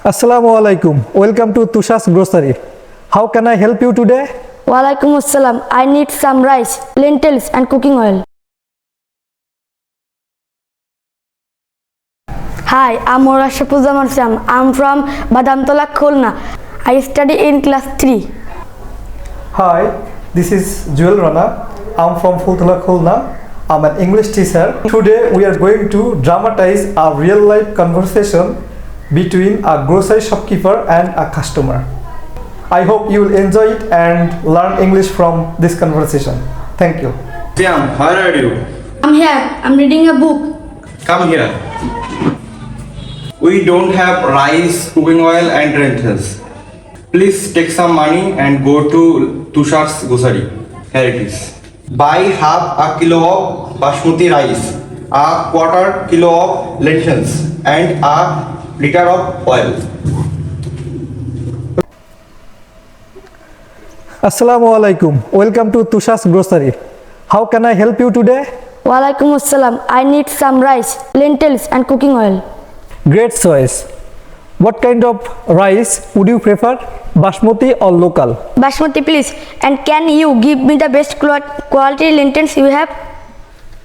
Assalamu alaikum. Welcome to Tusha's Grocery. How can I help you today? Walaikum assalam. I need some rice, lentils and cooking oil. Hi, I'm Morashapuzaman Sam. I'm from Badamtola, Khulna. I study in class 3. Hi, this is Joel Rana. I'm from Fultula Khulna. I'm an English teacher. Today we are going to dramatize a real life conversation between a grocery shopkeeper and a customer. I hope you will enjoy it and learn English from this conversation. Thank you. Sam, how are you? I'm here. I'm reading a book. Come here. We don't have rice, cooking oil and lentils. Please take some money and go to Tushar's grocery. Here it is. Buy half a kilo of basmati rice, a quarter kilo of lentils and a liter of oil. Assalamu alaikum. Welcome to Tusha's Grocery. How can I help you today? Walaikum assalam. I need some rice, lentils and cooking oil. Great choice. What kind of rice would you prefer? Basmati or local? Basmati, please. And can you give me the best quality lentils you have?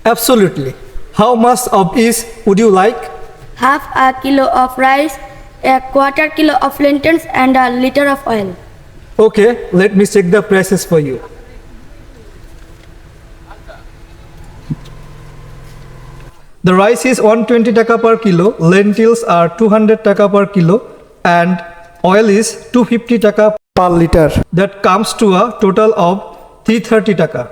Absolutely. How much of each would you like? Half a kilo of rice, a quarter kilo of lentils and a liter of oil. Okay, let me check the prices for you. The rice is 120 taka per kilo, lentils are 200 taka per kilo and oil is 250 taka per liter. That comes to a total of 330 taka.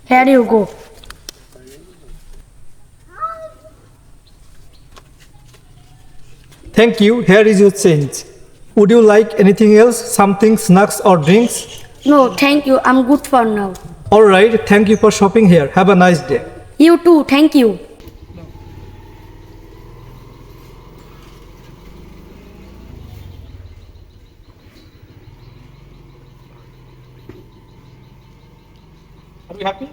Here you go. Thank you, here is your change. Would you like anything else, something, snacks or drinks? No, thank you. I'm good for now. Alright, thank you for shopping here. Have a nice day. You too. Thank you. Are you happy?